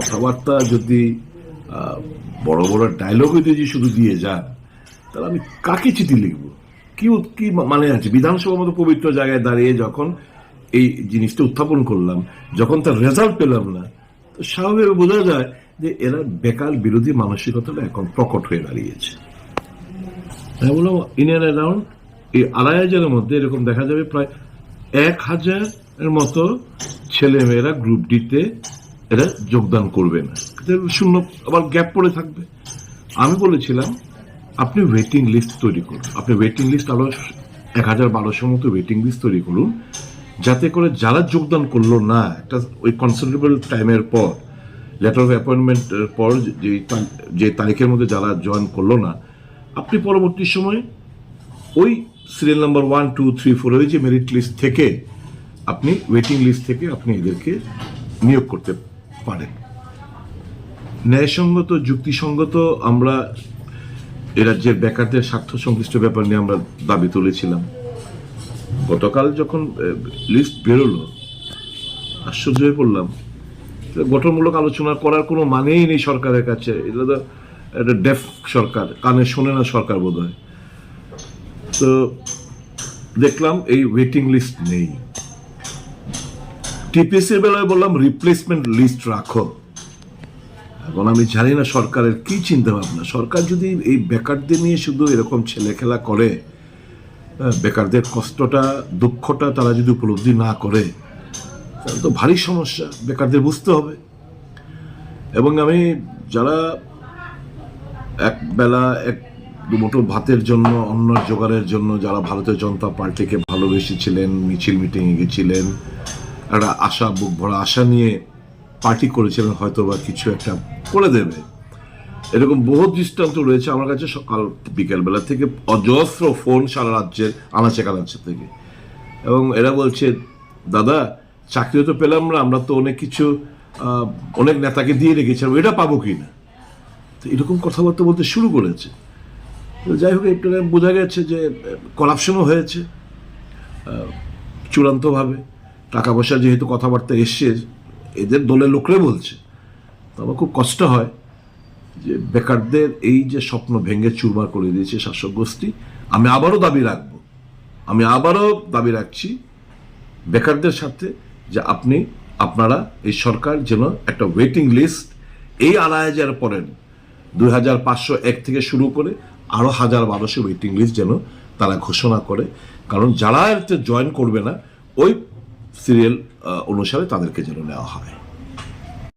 কথাবার্তা যদি বড় বড় ডায়লগ যদি শুধু দিয়ে যান, তাহলে আমি কাকে চিঠি লিখব? কি কি মানে আছে? বিধানসভার মতো পবিত্র জায়গায় দাঁড়িয়ে যখন এই জিনিসটা উত্থাপন করলাম, যখন তার রেজাল্ট পেলাম না, তো স্বাভাবিক বোঝা যায় যে এরা বেকার বিরোধী মানসিকতাটা এখন প্রকট হয়ে দাঁড়িয়েছে। আমি বললাম ইন অ্যান্ড অ্যারাউন্ড এই ২৫০০-এর মধ্যে এরকম দেখা যাবে প্রায় ১,০০০-এর মতো ছেলে মেয়েরা গ্রুপ ডিতে এরা যোগদান করবে না, শূন্য আবার গ্যাপ পড়ে থাকবে। আমি বলেছিলাম আপনি ওয়েটিং লিস্ট তৈরি করুন, আপনি ওয়েটিং লিস্ট আরো ১,১২০০ মতো ওয়েটিং লিস্ট তৈরি করুন, যাতে করে যারা যোগদান করলো না একটা ওই কনসিডারেবল টাইমের পর, লেটার অফ অ্যাপয়েন্টমেন্টের পর যে তারিখের মধ্যে যারা জয়েন করলো না, আপনি পরবর্তী সময় ওই সিরিয়াল নাম্বার 1, 2, 3, 4 ওই যে মেরিট লিস্ট থেকে আপনি ওয়েটিং লিস্ট থেকে আপনি এদেরকে নিয়োগ করতে পারেন। ন্যায়সঙ্গত যুক্তিসঙ্গত আমরা এ রাজ্যের বেকারদের স্বার্থ সংশ্লিষ্ট ব্যাপার নিয়ে আমরা দাবি তুলেছিলাম। গতকাল যখন লিস্ট বেরোলো আশ্চর্য হয়ে পড়লাম। গঠনমূলক আলোচনা করার কোনো মানেই নেই সরকারের কাছে। এটা তো একটা ডেফ সরকার, কানে শোনে না সরকার বোধ হয়। তো দেখলাম এই ওয়েটিং লিস্ট নেই। টিপিএসির বেলায় বললাম রিপ্লেসমেন্ট লিস্ট রাখো। এখন আমি জানি না সরকারের কি চিন্তা ভাবনা। সরকার যদি এই বেকারদের নিয়ে শুধু এরকম ছেলে খেলা করে, বেকারদের কষ্টটা দুঃখটা তারা যদি উপলব্ধি না করে, তাহলে তো ভারী সমস্যা, বেকারদের বুঝতে হবে। এবং আমি যারা এক বেলা এক দুমুঠো ভাতের জন্য, অন্ন জোগাড়ের জন্য যারা ভারতীয় জনতা পার্টিকে ভালোবেসেছিলেন, মিছিল মিটিংয়ে গেছিলেন, একটা আশা, বুক ভরা আশা নিয়ে পার্টি করেছিলেন, হয়তো বা কিছু একটা করে দেবে, এরকম বহু দৃষ্টান্ত রয়েছে আমার কাছে। সকাল বিকেলবেলা থেকে অজস্র ফোন সারা রাজ্যের আনাচে কানাচে থেকে, এবং এরা বলছে দাদা চাকরিও তো পেলাম না, আমরা তো অনেক কিছু অনেক নেতাকে দিয়ে রেখেছিলাম, এটা পাবো কি না। তো এরকম কথাবার্তা বলতে শুরু করেছে। যাই হোক, এটা বোঝা গেছে যে করাপশনও হয়েছে চূড়ান্তভাবে। টাকা পয়সা যেহেতু কথাবার্তা এসছে, এদের দলের লোকরাই বলছে। তো আমার খুব কষ্ট হয় যে বেকারদের এই যে স্বপ্ন ভেঙে চুরমার করে দিয়েছে শাসক গোষ্ঠী। আমি আবারও দাবি রাখছি বেকারদের সাথে যে আপনারা এই সরকার যেন একটা ওয়েটিং লিস্ট এই ২৫০০ পরেন ২৫০১ থেকে শুরু করে আরো ১,১২০০ ওয়েটিং লিস্ট যেন তারা ঘোষণা করে। কারণ যারা এতে জয়েন করবে না, ওই সিরিয়াল অনুসারে তাদেরকে যেন নেওয়া হয়।